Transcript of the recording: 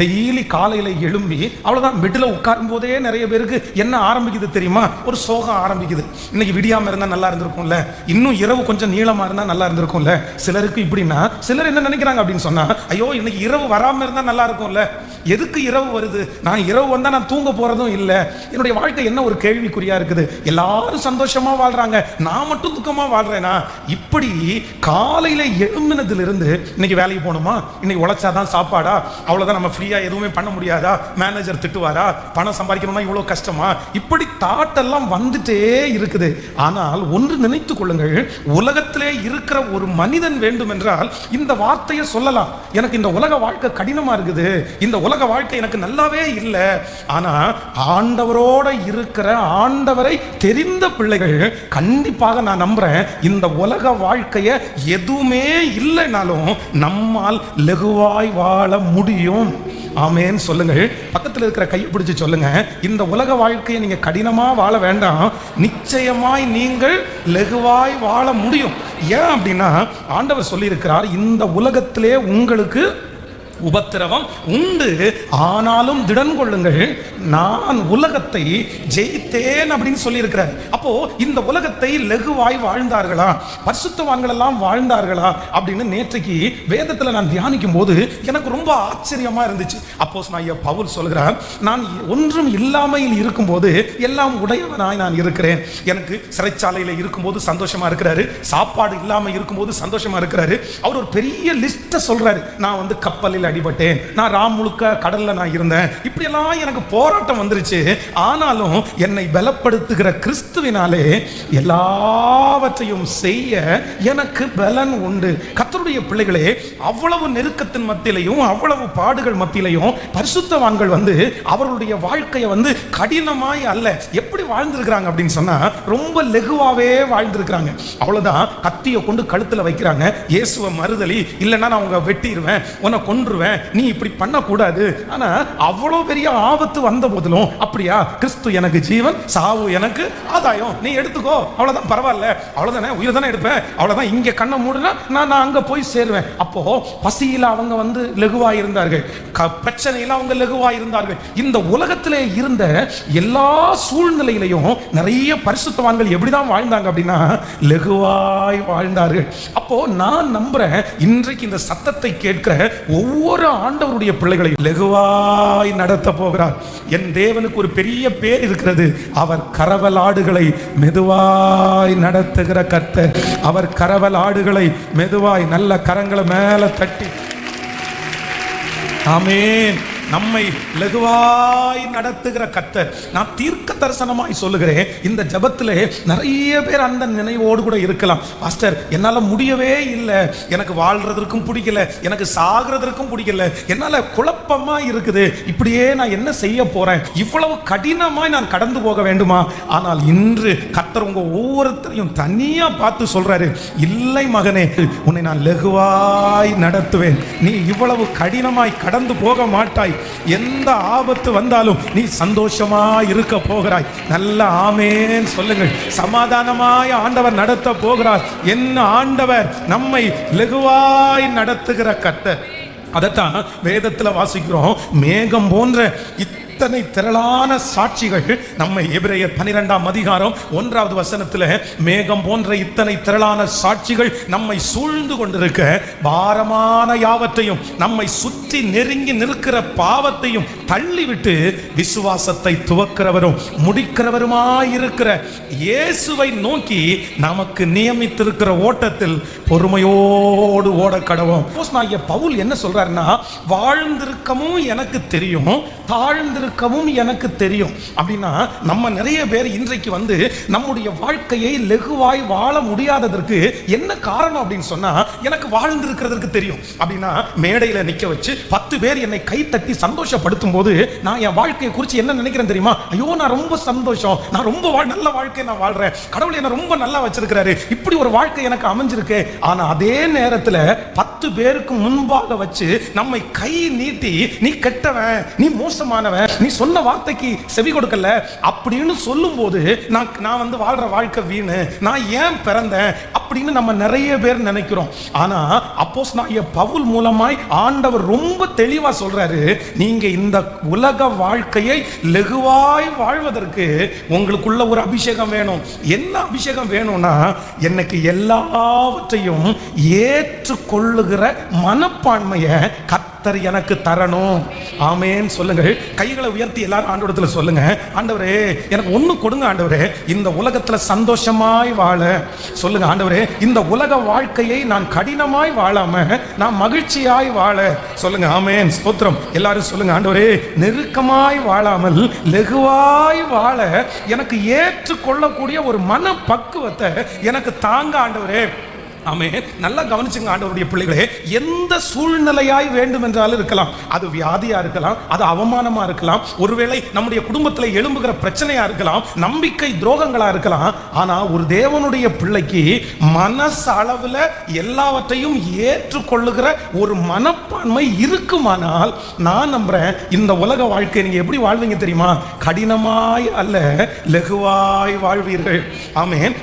Daily காலையில எழும்பி அவ்வளவுதான் பெட்ல உட்காரும் போதே நிறைய பேருக்கு என்ன ஆரம்பிக்குது தெரியுமா? ஒரு சோகம் ஆரம்பிக்குது. இன்னைக்கு விடியாம இருந்தா நல்லா இருந்திருக்கும்ல, இன்னும் இரவு கொஞ்சம் நீளமா இருந்தா நல்லா இருந்திருக்கும்ல. சிலருக்கு இப்படின்னா, சிலர் என்ன நினைக்கிறாங்க அப்படின்னு சொன்னா, ஐயோ இன்னைக்கு இரவு வராம இருந்தா நல்லா இருக்கும்ல. எதுக்கு இரவு வருது? நான் இரவு வந்தா நான் தூங்க போறதும் இல்ல. என்னுடைய வாழ்க்கை என்ன ஒரு கேள்விக்குறியா இருக்குது. எல்லாரும் சந்தோஷமா வாழ்றாங்க, நான் மட்டும் துக்கமா வாழ்றேனா? இப்படி காலையில எழும்பினதுல இருந்து இன்னைக்கு வேலைக்கு போகணுமா, இன்னைக்கு உழைச்சாதான் சாப்பாடா, அவ்வளவுதான், நம்ம ஃப்ரீயா எதுவுமே பண்ண முடியாதா, மேனேஜர் திட்டுவாரா, பணம் சம்பாதிக்கணும்னா இவ்வளவு கஷ்டமா, இப்படி தாட்டெல்லாம் வந்துட்டே இருக்குது. ஆனால் ஒன்று நினைத்துக் கொள்ளுங்கள், உலகத்திலே இருக்கிற ஒரு மனிதன் வேண்டும் என்றால் இந்த வார்த்தையை சொல்லலாம். எனக்கு இந்த உலக வாழ்க்கை கடினமா இருக்குது, இந்த உலக வாழ்க்கை எனக்கு நல்லாவே இல்லை. ஆனா ஆண்டவரோட இருக்கிற, ஆண்டவரை தெரிந்த பிள்ளைகள் கண்டிப்பாக நான் நம்புறேன், இந்த உலக வாழ்க்கைய எதுவுமே இல்லைனாலும் நம்மால் லகுவாய் வாழ முடியும். ஆமென் சொல்லுங்கள். பக்கத்தில் இருக்கிற கையை பிடிச்சு சொல்லுங்க, இந்த உலக வாழ்க்கையை நீங்க கடினமா வாழ வேண்டாம், நிச்சயமாய் நீங்கள் லகுவாய் வாழ முடியும். ஏன் அப்படின்னா ஆண்டவர் சொல்லி இருக்கிறார், இந்த உலகத்திலே உங்களுக்கு உபத்திரவம் உண்டு, ஆனாலும் திடன் கொள்ளுங்கள், நான் உலகத்தை ஜெயித்தேன் அப்படின்னு சொல்லி இருக்கிறார். அப்போ இந்த உலகத்தை லகுவாய் வாழ்ந்தார்களா, பரிசுத்தவான்கள் எல்லாம் வாழ்ந்தார்களா அப்படின்னு நேற்றைக்கு வேதத்தில் நான் தியானிக்கும் போது எனக்கு ரொம்ப ஆச்சரியமா இருந்துச்சு. அப்போஸ்தலனாகிய பவுல் சொல்கிறார், நான் ஒன்றும் இல்லாமையில் இருக்கும்போது எல்லாம் உடையவனாய் நான் இருக்கிறேன். எனக்கு சிறைச்சாலையில் இருக்கும்போது சந்தோஷமா இருக்கிறாரு, சாப்பாடு இல்லாமல் இருக்கும்போது சந்தோஷமா இருக்கிறாரு. அவர் ஒரு பெரிய லிஸ்ட்டை சொல்றாரு. நான் வந்து கப்பலில் அடிபட்டேன், நான் ராம் முழுக்க கடல்ல நான் இருந்தேன், இப்படி எல்லாம் எனக்கு போராட்டம் வந்துருச்சு. ஆனாலும் என்னை பலப்படுத்துகிற கிறிஸ்துவினாலே எல்லாவற்றையும் செய்ய எனக்கு பலன் உண்டு. கர்த்தருடைய பிள்ளைகளே, அவ்வளவு நெருக்கத்தின் மத்தியிலையும் அவ்வளவு பாடுகள் மத்தியிலையும் பரிசுத்தவான்கள் வந்து அவர்களுடைய வாழ்க்கையை வந்து கடினமாய் அல்ல, எப்படி வாழ்ந்திருக்கிறாங்க அப்படின்னு சொன்னா ரொம்ப லகுவாவே வாழ்ந்திருக்கிறாங்க. அவ்வளவுதான், கத்தியை கொண்டு கழுத்துல வைக்கிறாங்க, இயேசுவை மறுதலி, இல்லைன்னா நான் உங்க வெட்டிடுவேன், உன்னை கொன்றுவேன், நீ இப்படி பண்ணக்கூடாது. ஆனா அவ்வளவு பெரிய ஆபத்து வந்த போதிலும், அப்படியா, கிறிஸ்து எனக்கு ஜீவன், சாவு எனக்கு ஆதாயம், நீ எடுத்துக்கோ, அவ்வளவுதான், பரவாயில்ல, அவ்வளவுதானே, உயிர் தானே எடுப்பேன், அவ்வளவுதான், இங்க கண்ணை மூடுனா நான் அங்க போய் சேருவேன். அப்போ பசியில அவங்க வந்து லகுவா இருந்தார்கள், பிரச்சனையில அவங்க லகுவா இருந்தார்கள். இந்த உலகத்திலே இருந்த எல்லா சூழ்நிலையிலையும் நிறைய பரிசுத்தவான்கள் எப்படிதான் வாழ்ந்தாங்க அப்படின்னா லகுவாய் வாழ்ந்தார்கள். அப்போ நான் நம்புறேன், இன்றைக்கு இந்த சத்தத்தை கேட்கிற ஒவ்வொரு ஆண்டவருடைய பிள்ளைகளை லகுவாய் நடத்த போகிறார். என் தேவனுக்கு ஒரு பெரிய பேர் இருக்கிறது, அவர் கரவல் ஆடுகளை மெதுவாய் நடத்துகிற கர்த்தர். அவர் கரவல் ஆடுகளை மெதுவாய், நல்ல கரங்களை மேல தட்டி, ஆமென், நம்மை லகுவாய் நடத்துகிற கர்த்தர். நான் தீர்க்க தரிசனமாய் சொல்லுகிறேன், இந்த ஜபத்திலே நிறைய பேர் அந்த நினைவோடு கூட இருக்கலாம். பாஸ்டர், என்னால முடியவே இல்லை, எனக்கு வாழ்றதற்கும் பிடிக்கல, எனக்கு சாகிறதற்கும் பிடிக்கல, என்னால குழப்பமா இருக்குது, இப்படியே நான் என்ன செய்ய போறேன், இவ்வளவு கடினமாய் நான் கடந்து போக வேண்டுமா? ஆனால் இன்று கர்த்தர் உங்க ஒவ்வொருத்தரையும் தனியா பார்த்து சொல்றாரு, இல்லை மகனே, உன்னை நான் லகுவாய் நடத்துவேன், நீ இவ்வளவு கடினமாய் கடந்து போக மாட்டாய், எந்த ஆபத்து வந்தாலும் நீ சந்தோஷமா இருக்க போகிறாய். நல்ல ஆமென் சொல்லுங்கள். சமாதானமாய் ஆண்டவர் நடத்த போகிறார். என்ன ஆண்டவர் நம்மை லகுவாய் நடத்துகிற கர்த்தர். அதைத்தான் வேதத்தில் வாசிக்கிறோம். மேகம் போன்ற இத்தனை திரளான சாட்சிகள் நம்மை எபிரேயர் 12ஆம் அதிகாரம் 1வது வசனத்தில், மேகம் போன்ற இத்தனை திரளான சாட்சிகள் நம்மை சூழ்ந்து கொண்டிருக்க, பாரமான யாவற்றையும், நம்மை சுற்றி நெருங்கி நிற்கிற பாவத்தையும் தள்ளிவிட்டு விசுவாசத்தை துவக்கிறவரும் முடிக்கிறவருமாயிருக்கிற இயேசுவை நோக்கி நமக்கு நியமித்திருக்கிற ஓட்டத்தில் பொறுமையோடு ஓட கடவோம். பவுல் என்ன சொல்றாருன்னா, வாழ்ந்திருக்கவும் எனக்கு தெரியும், தாழ்ந்திருக்கவும் எனக்கு தெரியும். அப்படின்னா நம்ம நிறைய பேர் இன்றைக்கு வந்து நம்முடைய வாழ்க்கையை லகுவாய் வாழ முடியாததற்கு என்ன காரணம் அப்படின்னு சொன்னா, எனக்கு வாழ்ந்திருக்கிறதுக்கு தெரியும். அப்படின்னா மேடையில நிக்க வச்சு 10 பேர் என்னை கை தட்டி சந்தோஷப்படுத்தும் போது நான் என் வாழ்க்கையை குறித்து என்ன நினைக்கிறேன் தெரியுமா? ஐயோ, நான் ரொம்ப சந்தோஷம், நான் ரொம்ப நல்ல வாழ்க்கை நான் வாழ்றேன், கடவுள் என்ன ரொம்ப நல்லா வச்சிருக்கிறாரு, இப்படி ஒரு வாழ்க்கை எனக்கு அமைஞ்சிருக்கு. ஆனா அதே நேரத்தில் 10 பேருக்கு முன்பாக வச்சு நம்மை கை நீட்டி, நீ கெட்டவன், நீ மோசமானவன், நீ சொன்ன வார்த்தைக்கு செவி கொடுக்கல அப்படின்னு சொல்லும் போது நான் வந்து வாழ்ற வாழ்க்கை வீணு, நான் ஏன் பிறந்தேன் அப்படின்னு நம்ம நிறைய பேர் நினைக்கிறோம். ஆனா அப்போஸ்தலனாகிய பவுல் மூலமாய் ஆண்டவர் ரொம்ப தெளிவா சொல்றாரு, நீங்க இந்த உலக வாழ்க்கையை லகுவாய் வாழ்வதற்கு உங்களுக்குள்ள ஒரு அபிஷேகம் வேணும். என்ன அபிஷேகம் வேணும்னா, எனக்கு எல்லாவற்றையும் ஏற்றுக்கொள்ளுகிற மனப்பான்மையை கர்த்தர் எனக்கு தரணும். ஆமென் சொல்லுங்கள். கைகளை உயர்த்தி எல்லாரும் ஆண்டவரத்தில் சொல்லுங்க, ஆண்டவரே எனக்கு ஒண்ணு கொடுங்க ஆண்டவரே, இந்த உலகத்துல சந்தோஷமாய் வாழ. சொல்லுங்க, ஆண்டவரே இந்த உலக வாழ்க்கையை நான் கடினமாய் வாழாம நான் மகிழ்ச்சியாய் வாழ. சொல்லுங்க, ஆமென் ஸ்தோத்திரம். எல்லாரும் சொல்லுங்க, ஆண்டவரே நெருக்கமாய் வாழாமல் லகுவாய் வாழ எனக்கு ஏற்றுக்கொள்ளக்கூடிய ஒரு மன பக்குவத்தை எனக்கு தாங்க ஆண்டவரே. ஆமென். நல்லா கவனிச்சுங்க ஆண்டவருடைய பிள்ளைகளே, எந்த சூழ்நிலையாய் வேண்டும் என்றாலும் இருக்கலாம். அது வியாதியா இருக்கலாம், அது அவமானமா இருக்கலாம், ஒருவேளை நம்முடைய குடும்பத்தில் எழும்புகிற பிரச்சனையா இருக்கலாம், நம்பிக்கை துரோகங்களா இருக்கலாம். ஆனா ஒரு தேவனுடைய பிள்ளைக்கு மனசளவில் எல்லாவற்றையும் ஏற்றுக்கொள்ளுகிற ஒரு மனப்பான்மை இருக்குமானால், நான் நம்புறேன் இந்த உலக வாழ்க்கை நீங்க எப்படி வாழ்வீங்க தெரியுமா? கடினமாய் அல்ல, லகுவாய் வாழ்வீர்கள். ஆமென்.